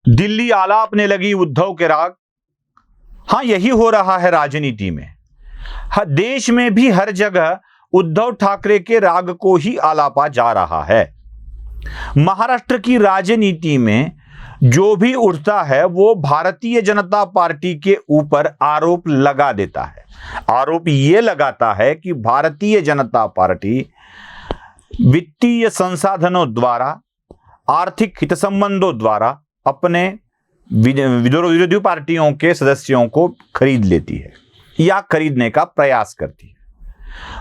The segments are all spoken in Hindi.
दिल्ली आलापने लगी उद्धव के राग। हाँ, यही हो रहा है राजनीति में। देश में भी हर जगह उद्धव ठाकरे के राग को ही आलापा जा रहा है। महाराष्ट्र की राजनीति में जो भी उठता है वो भारतीय जनता पार्टी के ऊपर आरोप लगा देता है। आरोप ये लगाता है कि भारतीय जनता पार्टी वित्तीय संसाधनों द्वारा, आर्थिक हित संबंधों द्वारा अपने विरोधी पार्टियों के सदस्यों को खरीद लेती है या खरीदने का प्रयास करती है।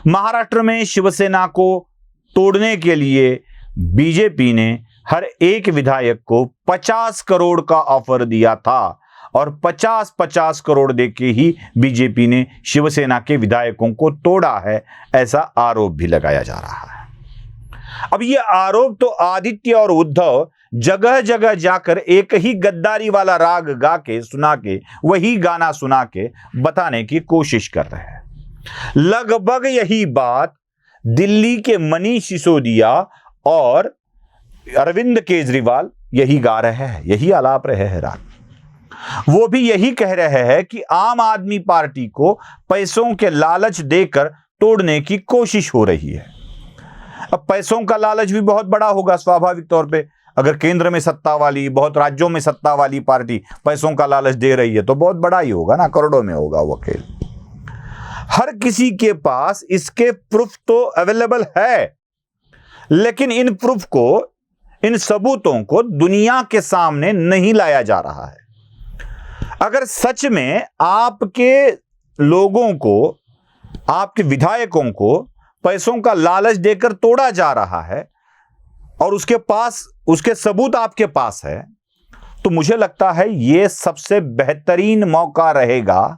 महाराष्ट्र में शिवसेना को तोड़ने के लिए बीजेपी ने हर एक विधायक को 50 करोड़ का ऑफर दिया था और 50-50 करोड़ देके ही बीजेपी ने शिवसेना के विधायकों को तोड़ा है, ऐसा आरोप भी लगाया जा रहा है। अब ये आरोप तो आदित्य और उद्धव जगह जगह जाकर एक ही गद्दारी वाला राग गा के सुना के, वही गाना सुना के बताने की कोशिश कर रहे हैं। लगभग यही बात दिल्ली के मनीष सिसोदिया और अरविंद केजरीवाल यही गा रहे हैं, यही आलाप रहे हैं राग। वो भी यही कह रहे हैं कि आम आदमी पार्टी को पैसों के लालच देकर तोड़ने की कोशिश हो रही है। अब पैसों का लालच भी बहुत बड़ा होगा स्वाभाविक तौर पे। अगर केंद्र में सत्ता वाली, बहुत राज्यों में सत्ता वाली पार्टी पैसों का लालच दे रही है तो बहुत बड़ा ही होगा ना, करोड़ों में होगा वो खेल। हर किसी के पास इसके प्रूफ तो अवेलेबल है, लेकिन इन प्रूफ को, इन सबूतों को दुनिया के सामने नहीं लाया जा रहा है। अगर सच में आपके लोगों को, आपके विधायकों को पैसों का लालच देकर तोड़ा जा रहा है और उसके पास, उसके सबूत आपके पास है, तो मुझे लगता है यह सबसे बेहतरीन मौका रहेगा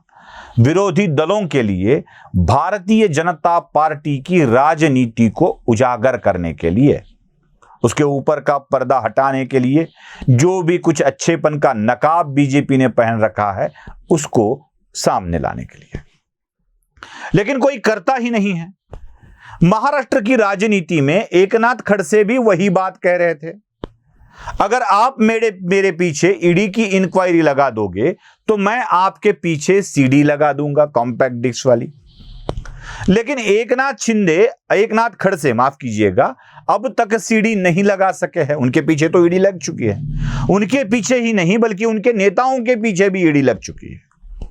विरोधी दलों के लिए भारतीय जनता पार्टी की राजनीति को उजागर करने के लिए, उसके ऊपर का पर्दा हटाने के लिए, जो भी कुछ अच्छेपन का नकाब बीजेपी ने पहन रखा है उसको सामने लाने के लिए। लेकिन कोई करता ही नहीं है। महाराष्ट्र की राजनीति में एकनाथ खड़से भी वही बात कह रहे थे, अगर आप मेरे पीछे ईडी की इंक्वायरी लगा दोगे तो मैं आपके पीछे सीडी लगा दूंगा, कॉम्पैक्ट डिस्क वाली। लेकिन एकनाथ खड़से, माफ कीजिएगा, अब तक सीडी नहीं लगा सके हैं। उनके पीछे तो ईडी लग चुकी है, उनके पीछे ही नहीं बल्कि उनके नेताओं के पीछे भी ईडी लग चुकी है,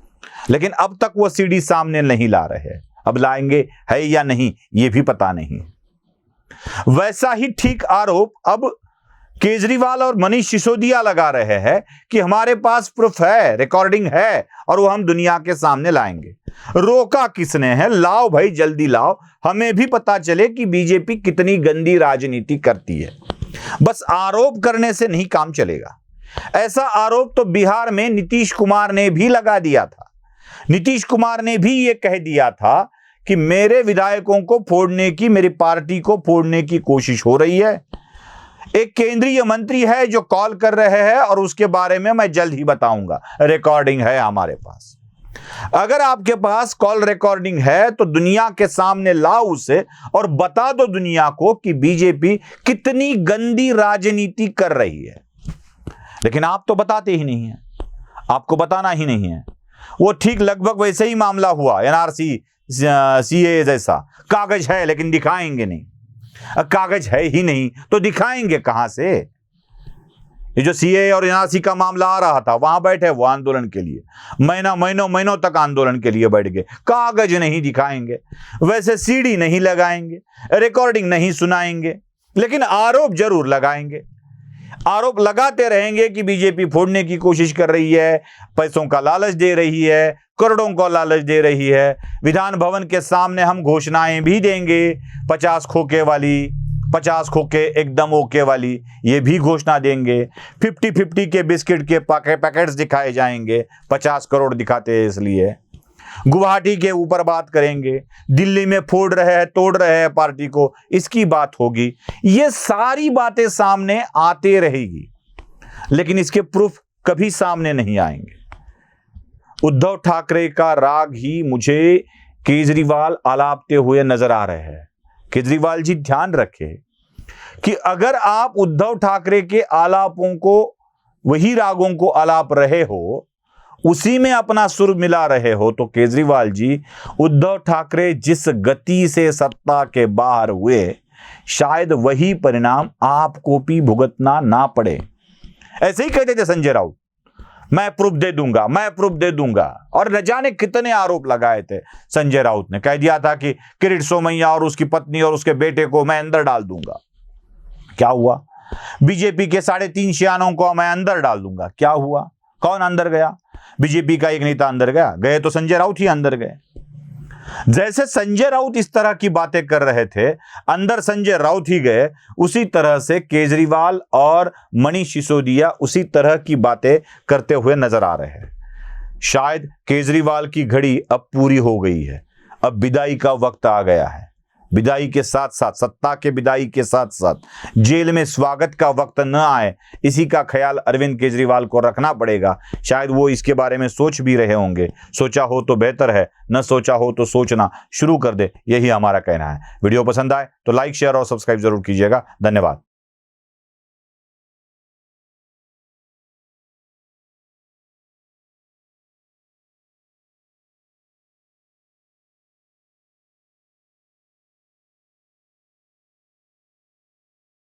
लेकिन अब तक वो सीडी सामने नहीं ला रहे हैं। अब लाएंगे है या नहीं ये भी पता नहीं। वैसा ही ठीक आरोप अब केजरीवाल और मनीष सिसोदिया लगा रहे हैं कि हमारे पास प्रूफ है, रिकॉर्डिंग है और वो हम दुनिया के सामने लाएंगे। रोका किसने है? लाओ भाई, जल्दी लाओ, हमें भी पता चले कि बीजेपी कितनी गंदी राजनीति करती है। बस आरोप करने से नहीं काम चलेगा। ऐसा आरोप तो बिहार में नीतीश कुमार ने भी लगा दिया था। नीतीश कुमार ने भी यह कह दिया था कि मेरे विधायकों को फोड़ने की, मेरी पार्टी को फोड़ने की कोशिश हो रही है। एक केंद्रीय मंत्री है जो कॉल कर रहे हैं और उसके बारे में मैं जल्द ही बताऊंगा, रिकॉर्डिंग है हमारे पास। अगर आपके पास कॉल रिकॉर्डिंग है तो दुनिया के सामने लाओ उसे और बता दो दुनिया को कि बीजेपी कितनी गंदी राजनीति कर रही है। लेकिन आप तो बताते ही नहीं हैं, आपको बताना ही नहीं है। वो ठीक लगभग वैसे ही मामला हुआ एनआरसी सीए जैसा, कागज है लेकिन दिखाएंगे नहीं। कागज है ही नहीं तो दिखाएंगे कहां से? ये जो सीए और एनआरसी का मामला आ रहा था, वहां बैठे वो आंदोलन के लिए, महीनों तक आंदोलन के लिए बैठ गए। कागज नहीं दिखाएंगे, वैसे सीडी नहीं लगाएंगे, रिकॉर्डिंग नहीं सुनाएंगे, लेकिन आरोप जरूर लगाएंगे। आरोप लगाते रहेंगे कि बीजेपी फोड़ने की कोशिश कर रही है, पैसों का लालच दे रही है, करोड़ों का लालच दे रही है। विधान भवन के सामने हम घोषणाएं भी देंगे, 50 खोखे वाली, 50 खोखे एकदम ओके वाली, ये भी घोषणा देंगे। 50-50 के बिस्किट के पैकेट्स दिखाए जाएंगे, 50 करोड़ दिखाते हैं इसलिए। गुवाहाटी के ऊपर बात करेंगे, दिल्ली में फोड़ रहे हैं, तोड़ रहे हैं पार्टी को, इसकी बात होगी। ये सारी बातें सामने आते रहेगी, लेकिन इसके प्रूफ कभी सामने नहीं आएंगे। उद्धव ठाकरे का राग ही मुझे केजरीवाल आलापते हुए नजर आ रहे हैं। केजरीवाल जी ध्यान रखें कि अगर आप उद्धव ठाकरे के आलापों को वही रागों को आलाप रहे हो, उसी में अपना सुर मिला रहे हो, तो केजरीवाल जी, उद्धव ठाकरे जिस गति से सत्ता के बाहर हुए, शायद वही परिणाम आपको भी भुगतना ना पड़े। ऐसे ही कहते थे संजय राउत, मैं प्रूफ दे दूंगा, मैं प्रूफ दे दूंगा, और न जाने कितने आरोप लगाए थे संजय राउत ने। कह दिया था कि किरीट सोमैया और उसकी पत्नी और उसके बेटे को मैं अंदर डाल दूंगा। क्या हुआ? बीजेपी के 3.5 शयानों को मैं अंदर डाल दूंगा। क्या हुआ? कौन अंदर गया? बीजेपी का एक नेता अंदर गया? गए तो संजय राउत ही अंदर गए। जैसे संजय राउत इस तरह की बातें कर रहे थे, अंदर संजय राउत ही गए, उसी तरह से केजरीवाल और मनीष सिसोदिया उसी तरह की बातें करते हुए नजर आ रहे हैं। शायद केजरीवाल की घड़ी अब पूरी हो गई है, अब विदाई का वक्त आ गया है। विदाई के साथ साथ, सत्ता के विदाई के साथ साथ जेल में स्वागत का वक्त न आए, इसी का ख्याल अरविंद केजरीवाल को रखना पड़ेगा। शायद वो इसके बारे में सोच भी रहे होंगे। सोचा हो तो बेहतर है, न सोचा हो तो सोचना शुरू कर दे, यही हमारा कहना है। वीडियो पसंद आए तो लाइक, शेयर और सब्सक्राइब जरूर कीजिएगा। धन्यवाद।